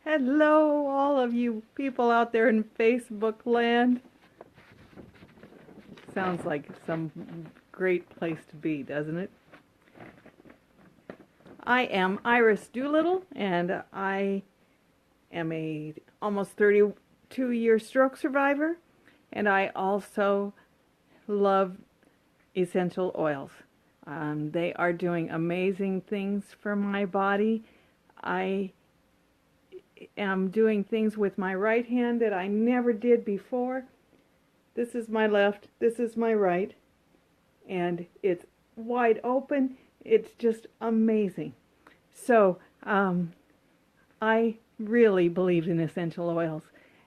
Hello, all of you people out there in Facebook land. Sounds like some great place to be, doesn't it? I am Iris Doolittle, and I am a almost 32-year stroke survivor, and I also love essential oils. They are doing amazing things for my body. I am doing things with my right hand that I never did before. This is my left, this is my right, and it's wide open. It's just amazing. So I really believe in essential oils,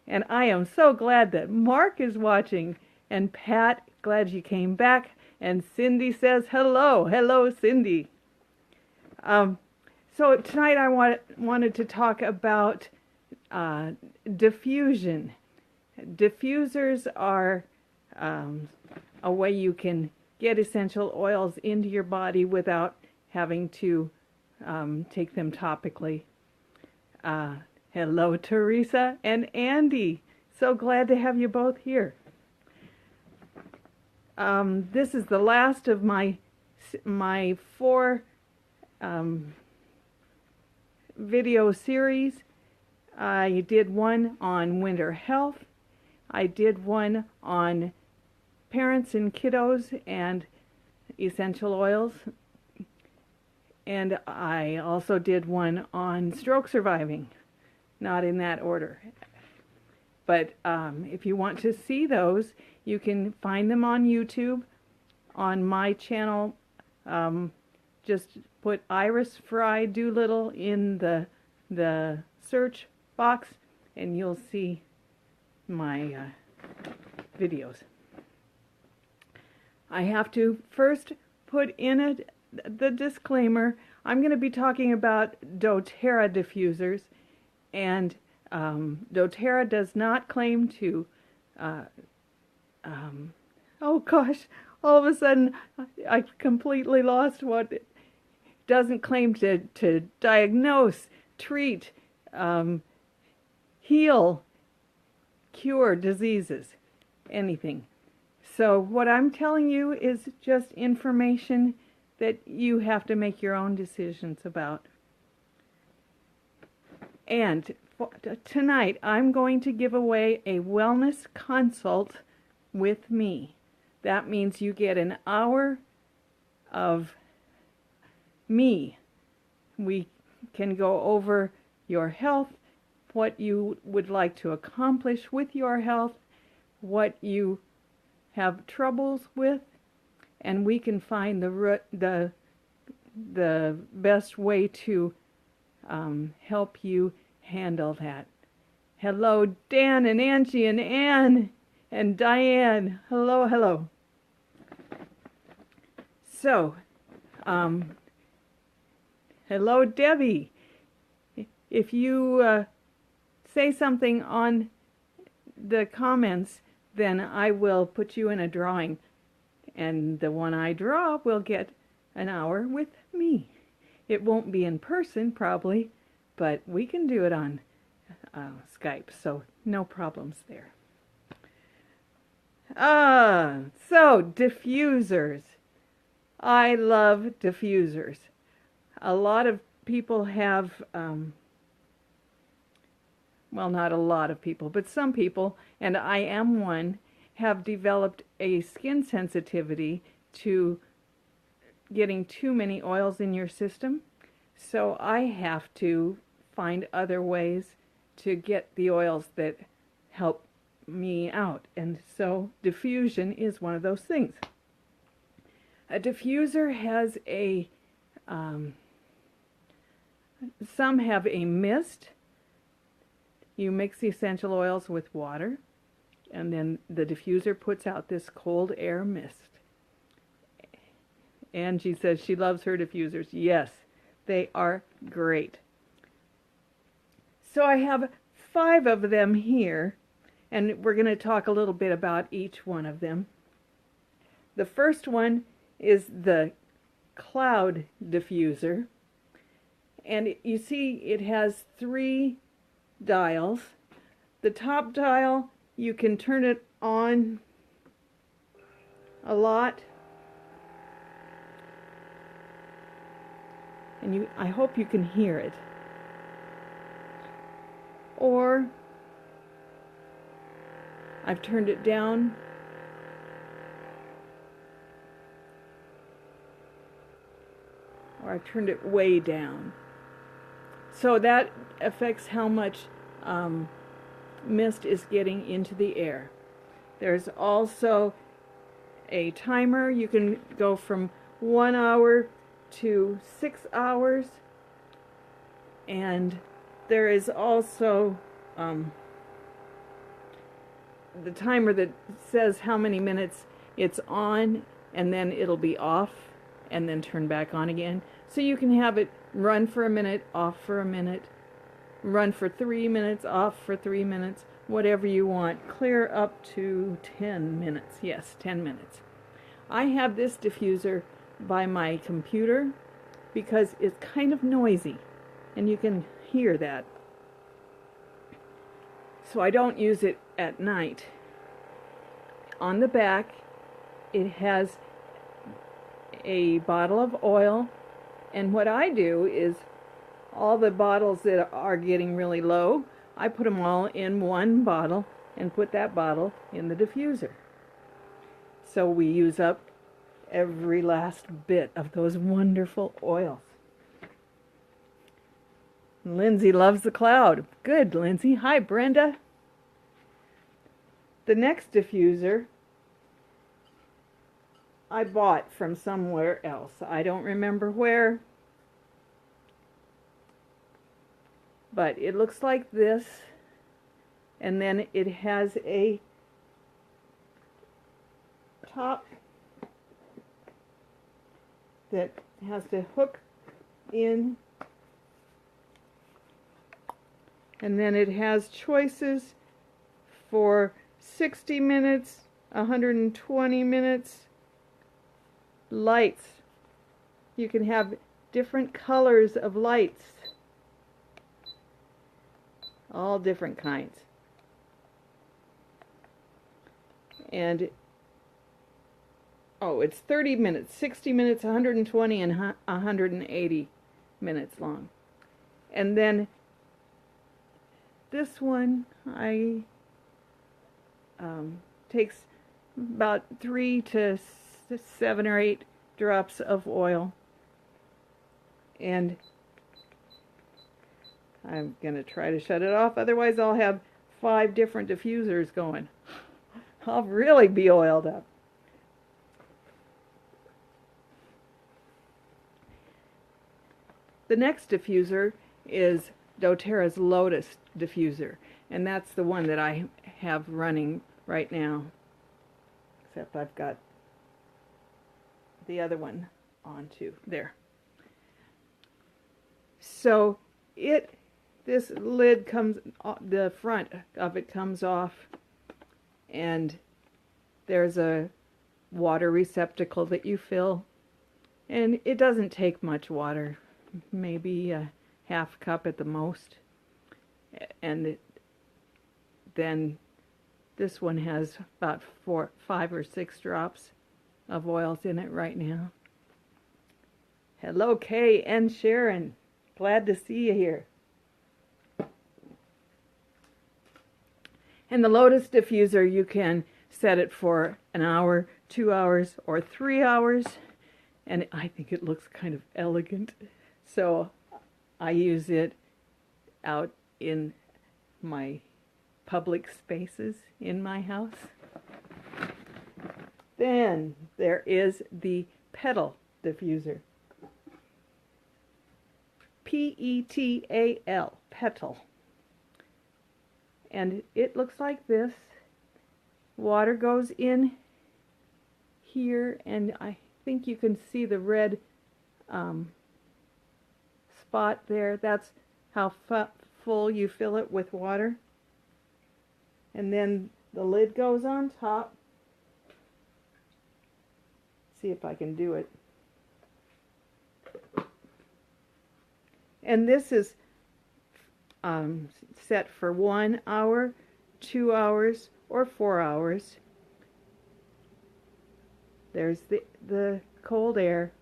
and I am so glad that Mark is watching, and Pat, glad you came back, and Cindy says hello. Hello, Cindy. So tonight I wanted to talk about diffusion. Diffusers are a way you can get essential oils into your body without having to take them topically. Hello, Teresa and Andy. So glad to have you both here. This is the last of my four video series. I did one on winter health. I did one on parents and kiddos and essential oils. And I also did one on stroke surviving, not in that order. But if you want to see those, you can find them on YouTube, on my channel. Just put Iris Fry Doolittle in the search box, and you'll see my videos. I have to first put in the disclaimer. I'm going to be talking about doTERRA diffusers, and doTERRA does not claim to oh gosh, all of a sudden I completely lost what it doesn't claim to diagnose, treat, heal, cure diseases, anything. So what I'm telling you is just information that you have to make your own decisions about. And tonight I'm going to give away a wellness consult with me. That means you get an hour of me. We can go over your health, what you would like to accomplish with your health, what you have troubles with, and we can find the best way to help you handle that. Hello, Dan and Angie and Ann and Diane. Hello, hello. So, hello, Debbie. If you say something on the comments, then I will put you in a drawing, and the one I draw will get an hour with me. It won't be in person, probably, but we can do it on Skype, so no problems there. So diffusers. I love diffusers. A lot of people have, well, not a lot of people, but some people, and I am one, have developed a skin sensitivity to getting too many oils in your system. So I have to find other ways to get the oils that help me out. And so diffusion is one of those things. A diffuser has some have a mist. You mix the essential oils with water, and then the diffuser puts out this cold air mist. Angie says she loves her diffusers. Yes, they are great. So I have 5 of them here, and we're going to talk a little bit about each one of them. The first one is the cloud diffuser, and you see it has 3 dials. The top dial, you can turn it on a lot. And I hope you can hear it. Or I've turned it down. Or I've turned it way down. So that affects how much mist is getting into the air. There's also a timer. You can go from 1 hour to 6 hours. And there is also the timer that says how many minutes it's on, and then it'll be off and then turn back on again. So you can have it run for a minute, off for a minute, run for 3 minutes, off for 3 minutes, whatever you want, clear up to 10 minutes. Yes, 10 minutes. I have this diffuser by my computer because it's kind of noisy, and you can hear that. So I don't use it at night. On the back, it has a bottle of oil, and what I do is all the bottles that are getting really low, I put them all in one bottle and put that bottle in the diffuser. So we use up every last bit of those wonderful oils. Lindsay loves the cloud. Good, Lindsay. Hi, Brenda. The next diffuser I bought from somewhere else. I don't remember where. But it looks like this. And then it has a top that has to hook in. And then it has choices for 60 minutes, 120 minutes, lights. You can have different colors of lights, all different kinds. And it's 30 minutes, 60 minutes, 120, and 180 minutes long. And then this one takes about 3 to 7 or 8 drops of oil, and I'm going to try to shut it off, otherwise I'll have 5 different diffusers going. I'll really be oiled up. The next diffuser is doTERRA's Lotus diffuser, and that's the one that I have running right now, except I've got the other one on too. There. So this lid comes, the front of it comes off, and there's a water receptacle that you fill, and it doesn't take much water, maybe a half cup at the most. And then this one has about 5 or 6 drops of oils in it right now. Hello, Kay and Sharon. Glad to see you here. And the Lotus diffuser, you can set it for an hour, 2 hours, or 3 hours. And I think it looks kind of elegant. So I use it out in my public spaces in my house. Then there is the petal diffuser. P-E-T-A-L, petal. And it looks like this. Water goes in here, and I think you can see the red spot there. That's how full you fill it with water. And then the lid goes on top. See if I can do it. And this is set for 1 hour, 2 hours, or 4 hours. There's the cold air.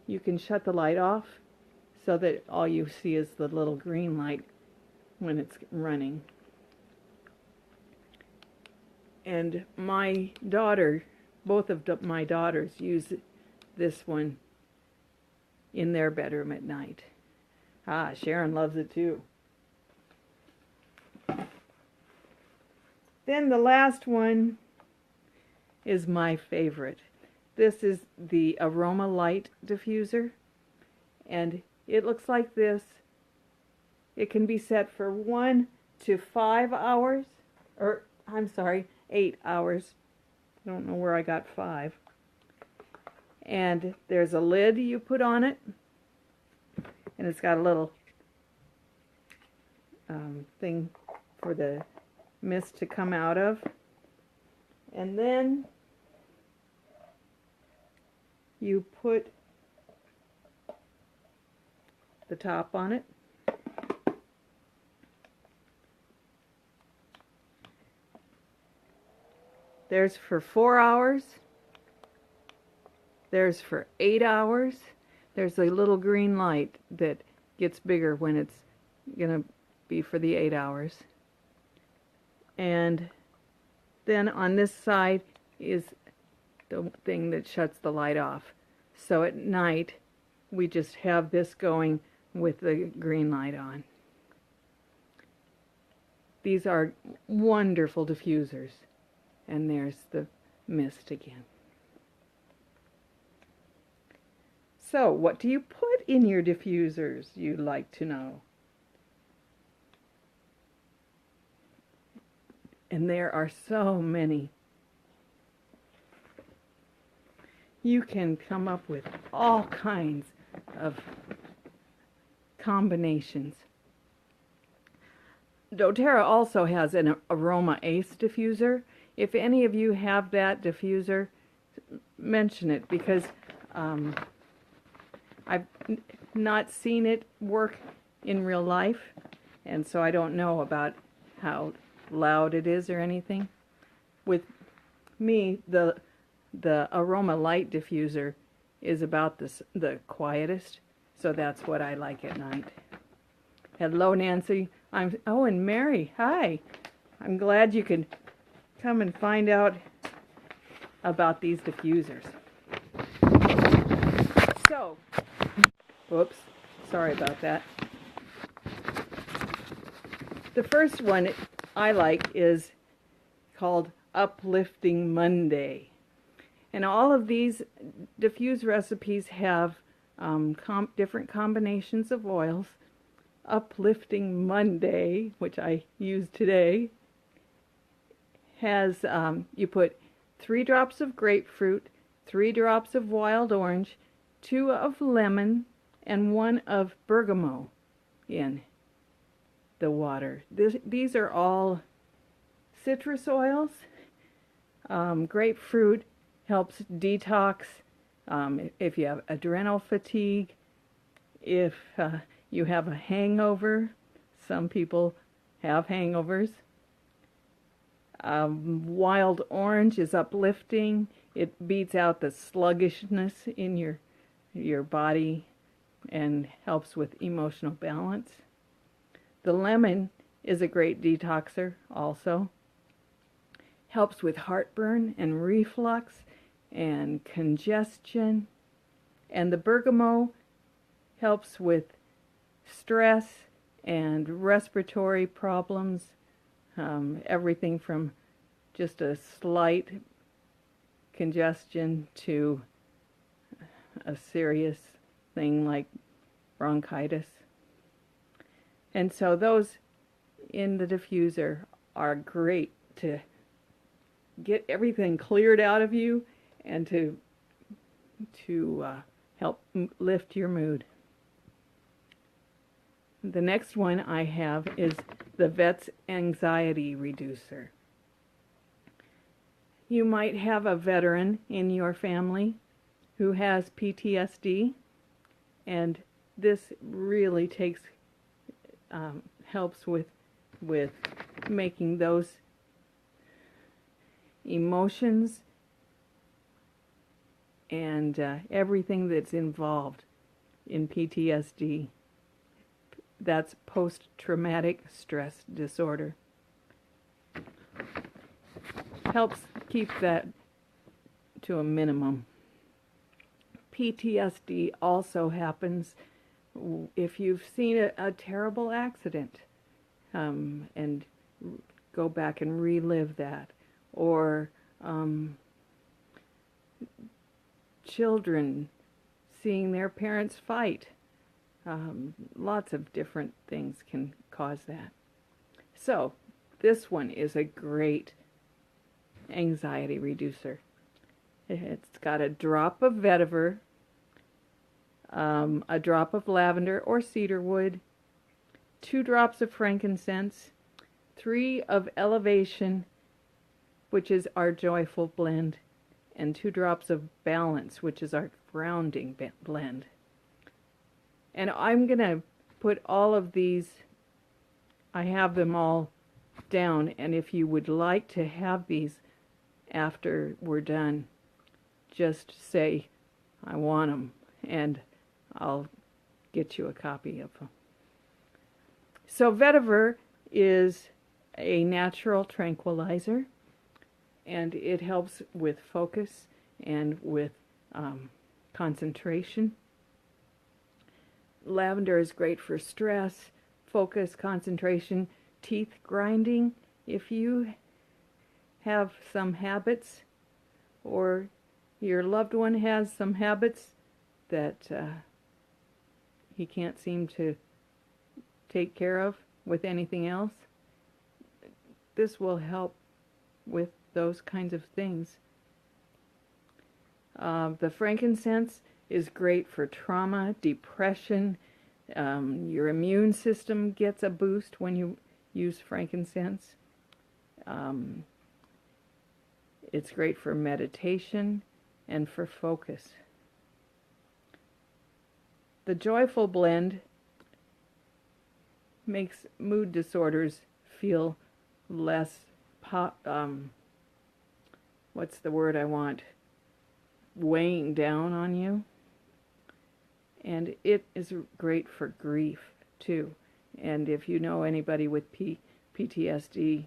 You can shut the light off so that all you see is the little green light when it's running. And my daughter, both of my daughters use this one in their bedroom at night. Sharon loves it too. Then the last one is my favorite. This is the Aroma Light diffuser, and it looks like this. It can be set for 1 to 5 hours, or I'm sorry, 8 hours. I don't know where I got 5. And there's a lid you put on it, and it's got a little thing for the mist to come out of. And then you put the top on it. There's for 4 hours. There's for 8 hours. There's a little green light that gets bigger when it's going to be for the 8 hours. And then on this side is the thing that shuts the light off. So at night, we just have this going with the green light on. These are wonderful diffusers. And there's the mist again. So, what do you put in your diffusers, you'd like to know? And there are so many. You can come up with all kinds of combinations. doTERRA also has an Aroma Ace diffuser. If any of you have that diffuser, mention it, because I've not seen it work in real life, and so I don't know about how loud it is or anything. With me, the Aroma Light diffuser is about the quietest, so that's what I like at night. Hello, Nancy. And Mary. Hi. I'm glad you could come and find out about these diffusers. So, whoops, sorry about that. The first one I like is called Uplifting Monday. And all of these diffuse recipes have different combinations of oils. Uplifting Monday, which I used today, has, you put 3 drops of grapefruit, 3 drops of wild orange, 2 of lemon, and 1 of bergamot in the water. These are all citrus oils. Grapefruit helps detox if you have adrenal fatigue, if you have a hangover. Some people have hangovers. Wild orange is uplifting. It beats out the sluggishness in your body and helps with emotional balance. The lemon is a great detoxer also. Helps with heartburn and reflux and congestion. And the bergamot helps with stress and respiratory problems. Everything from just a slight congestion to a serious thing like bronchitis. And so those in the diffuser are great to get everything cleared out of you and to help lift your mood. The next one I have is the Vet's Anxiety Reducer. You might have a veteran in your family who has PTSD, and this really takes helps with making those emotions and everything that's involved in PTSD. That's post-traumatic stress disorder. Helps keep that to a minimum. PTSD also happens if you've seen a terrible accident and go back and relive that, or children seeing their parents fight. Lots of different things can cause that. So this one is a great anxiety reducer. It's got a drop of vetiver, a drop of lavender or cedarwood, 2 drops of frankincense, 3 of elevation, which is our joyful blend, and 2 drops of balance, which is our grounding blend. And I'm going to put all of these, I have them all down, and if you would like to have these after we're done, just say, I want them, and I'll get you a copy of them. So vetiver is a natural tranquilizer, and it helps with focus and with concentration. Lavender is great for stress, focus, concentration, teeth grinding. If you have some habits, or your loved one has some habits that he can't seem to take care of with anything else, this will help with those kinds of things. The frankincense is great for trauma, depression. Your immune system gets a boost when you use frankincense. It's great for meditation and for focus. The joyful blend makes mood disorders feel less, what's the word I want, weighing down on you. And it is great for grief too. And if you know anybody with PTSD,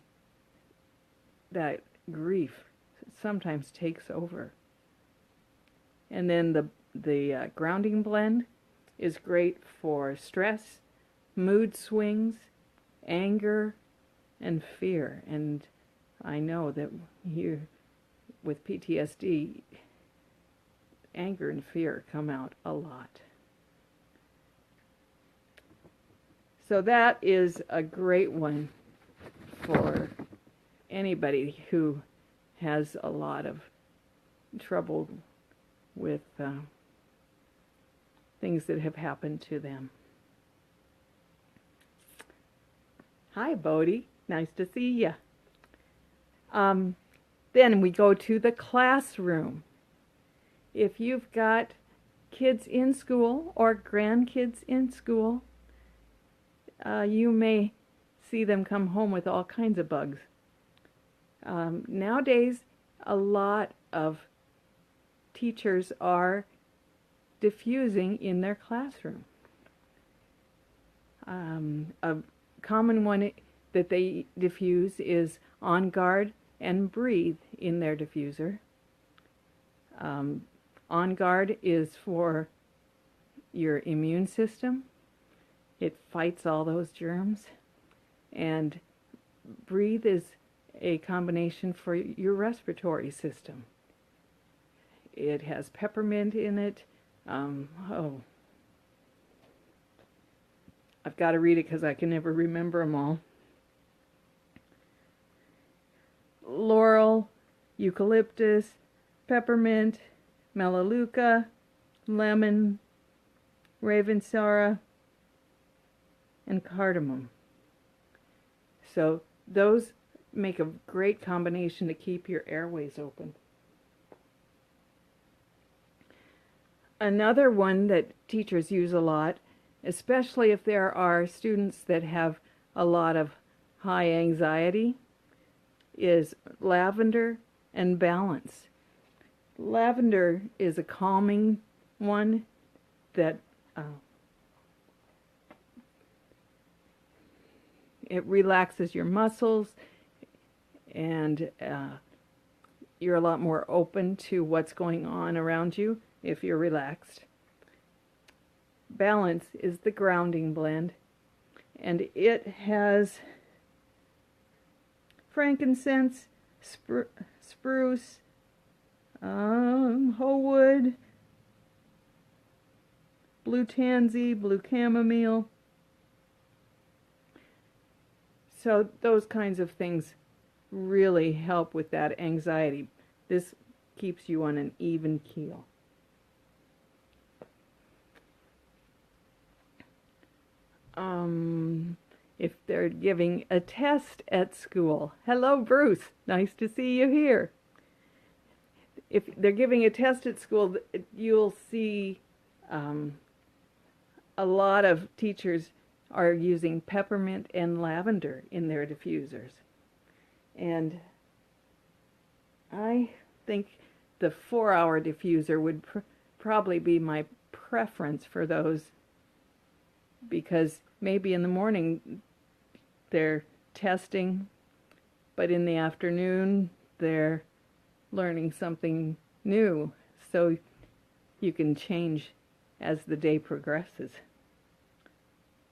that grief sometimes takes over. And then the grounding blend is great for stress, mood swings, anger, and fear. And I know that here with PTSD, anger and fear come out a lot. So that is a great one for anybody who has a lot of trouble with things that have happened to them. Hi, Bodhi. Nice to see you. Then we go to the classroom. If you've got kids in school or grandkids in school, you may see them come home with all kinds of bugs. Nowadays, a lot of teachers are diffusing in their classroom. A common one that they diffuse is On Guard and Breathe in their diffuser. On Guard is for your immune system. It fights all those germs. And Breathe is a combination for your respiratory system. It has peppermint in it. I've got to read it because I can never remember them all. Laurel, eucalyptus, peppermint, melaleuca, lemon, ravensara, and cardamom. So those make a great combination to keep your airways open. Another one that teachers use a lot especially if there are students that have a lot of high anxiety, is lavender and balance. Lavender is a calming one that it relaxes your muscles, and you're a lot more open to what's going on around you if you're relaxed. Balance is the grounding blend, and it has frankincense, spruce, whole wood, blue tansy, blue chamomile. So those kinds of things really help with that anxiety. This keeps you on an even keel. If they're giving a test at school. Hello, Bruce. Nice to see you here. If they're giving a test at school, you'll see a lot of teachers are using peppermint and lavender in their diffusers. And I think the 4-hour diffuser would probably be my preference for those, because maybe in the morning they're testing, but in the afternoon they're learning something new, so you can change as the day progresses.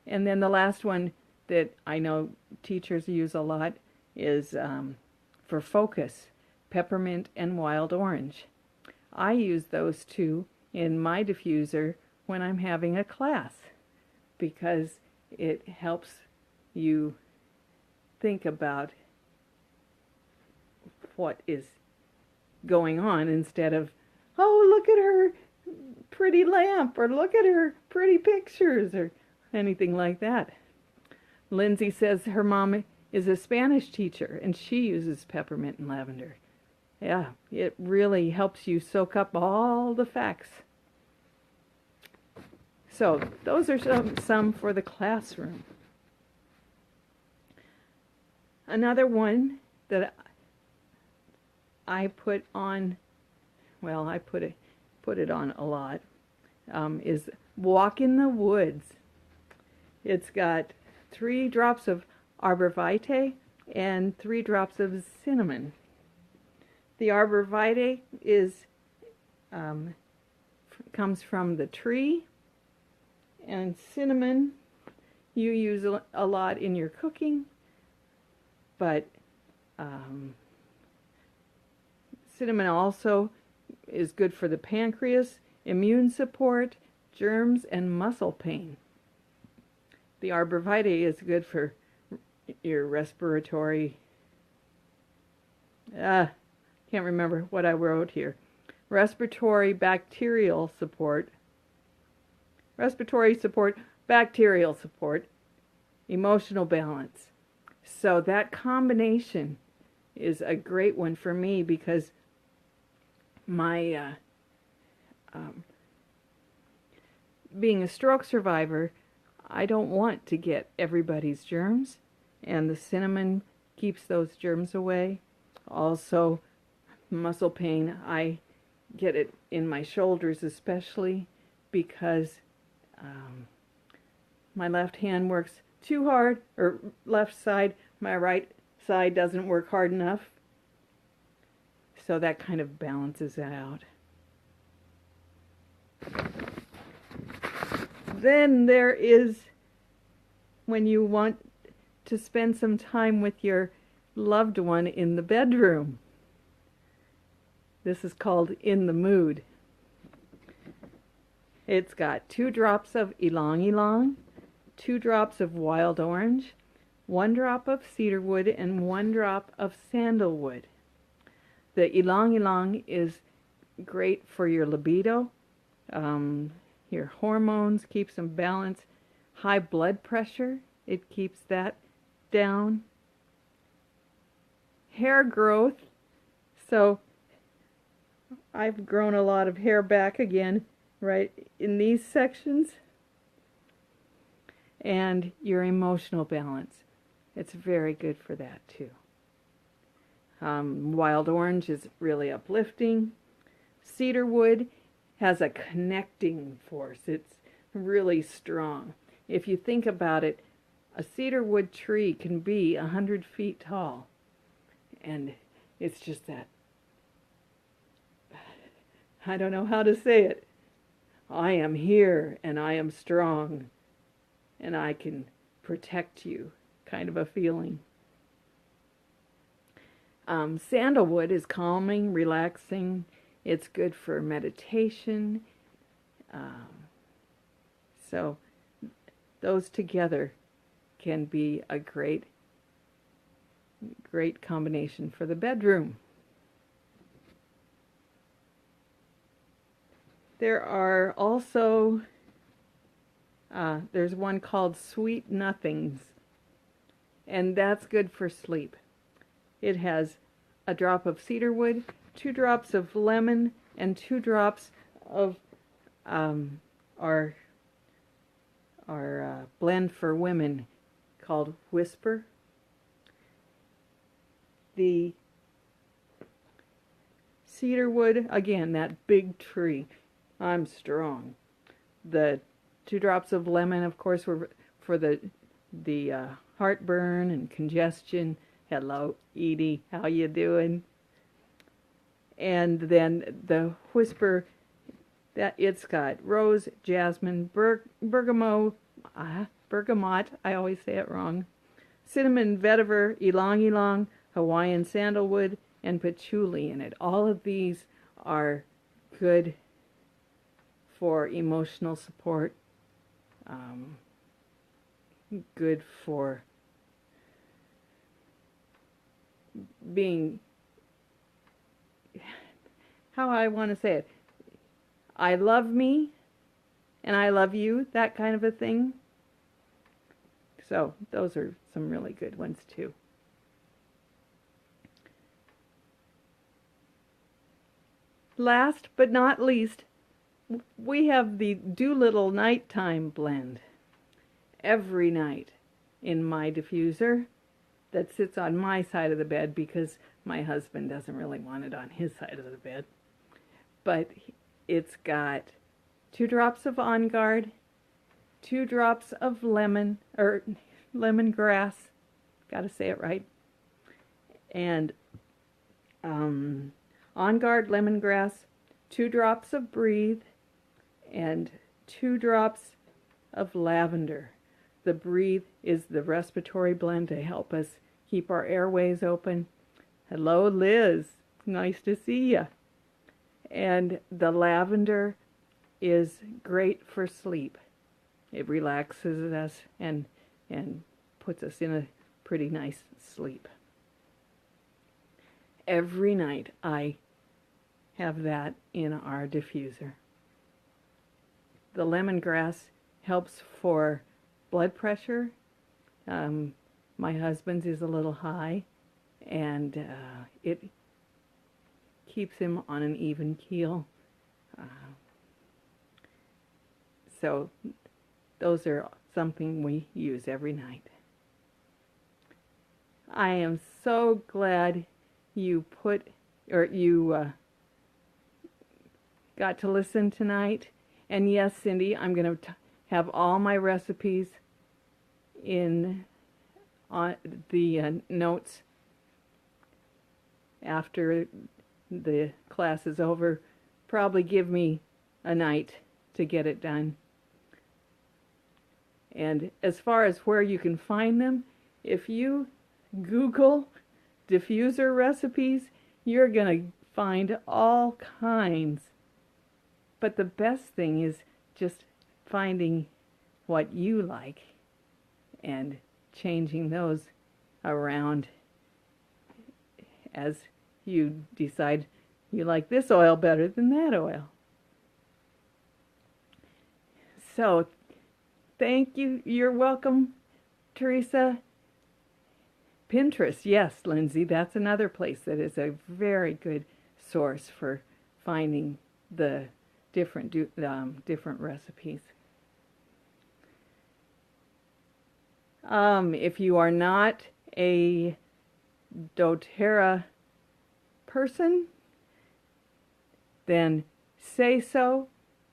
And then the last one that I know teachers use a lot is for focus, peppermint and wild orange. I use those two in my diffuser when I'm having a class, because it helps you think about what is going on instead of, oh, look at her pretty lamp, or look at her pretty pictures, or anything like that. Lindsay says her mom is a Spanish teacher and she uses peppermint and lavender. Yeah, it really helps you soak up all the facts. So those are some for the classroom. Another one that I put on, well, I put it on a lot, is Walk in the Woods. It's got 3 drops of arbor vitae and 3 drops of cinnamon. The arbor vitae comes from the tree, and cinnamon you use a lot in your cooking, but cinnamon also is good for the pancreas, immune support, germs, and muscle pain. The arbor vitae is good for your respiratory, can't remember what I wrote here. Respiratory support, bacterial support, emotional balance. So that combination is a great one for me, because my being a stroke survivor, I don't want to get everybody's germs, and the cinnamon keeps those germs away. Also, muscle pain, I get it in my shoulders especially, because my left hand works too hard, or left side, my right side doesn't work hard enough. So that kind of balances it out. Then there is when you want to spend some time with your loved one in the bedroom. This is called In the Mood. It's got 2 drops of ylang ylang, 2 drops of wild orange, 1 drop of cedarwood, and 1 drop of sandalwood. The ylang ylang is great for your libido, your hormones, keeps them balanced. High blood pressure, it keeps that down. Hair growth, so I've grown a lot of hair back again right in these sections. and your emotional balance. It's very good for that too. Wild orange is really uplifting. Cedarwood has a connecting force. It's really strong. If you think about it, a cedarwood tree can be 100 feet tall. And it's just that, I don't know how to say it. I am here and I am strong and I can protect you, kind of a feeling. Sandalwood is calming, relaxing. It's good for meditation. So those together can be a great combination for the bedroom. There are also, there's one called Sweet Nothings, and that's good for sleep. It has a drop of cedarwood, 2 drops of lemon, and 2 drops of our blend for women called Whisper. The cedarwood, again, that big tree. I'm strong. The 2 drops of lemon, of course, were for the heartburn and congestion. Hello, Edie, how you doing? And then the Whisper, that it's got rose, jasmine, bergamot, I always say it wrong, cinnamon, vetiver, ylang ylang, Hawaiian sandalwood, and patchouli in it. All of these are good for emotional support, good for being, how I want to say it, I love me and I love you, that kind of a thing. So those are some really good ones too. Last but not least, we have the Doolittle Nighttime Blend. Every night in my diffuser that sits on my side of the bed, because my husband doesn't really want it on his side of the bed. But it's got 2 drops of On Guard, 2 drops of lemongrass, gotta say it right, and On Guard, lemongrass, 2 drops of Breathe, and 2 drops of lavender. The Breathe is the respiratory blend to help us keep our airways open. Hello, Liz. Nice to see you. And the lavender is great for sleep. It relaxes us and puts us in a pretty nice sleep. Every night I have that in our diffuser. The lemongrass helps for blood pressure. My husband's is a little high, and it keeps him on an even keel. So those are something we use every night. I am so glad you got to listen tonight. And yes, Cindy, I'm going to have all my recipes in on the notes after the class is over. Probably give me a night to get it done. And as far as where you can find them, if you Google diffuser recipes, you're going to find all kinds. But the best thing is just finding what you like and changing those around as you decide you like this oil better than that oil. So, thank you. You're welcome, Teresa. Pinterest, yes, Lindsay, that's another place that is a very good source for finding the different recipes. If you are not a doTERRA person, then say so,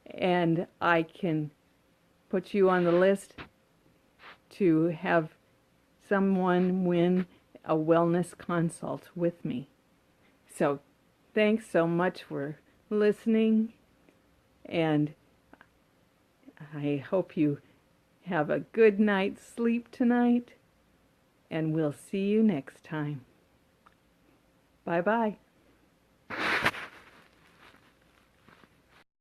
and I can put you on the list to have someone win a wellness consult with me. So thanks so much for listening, and I hope you have a good night's sleep tonight, and we'll see you next time. Bye-bye.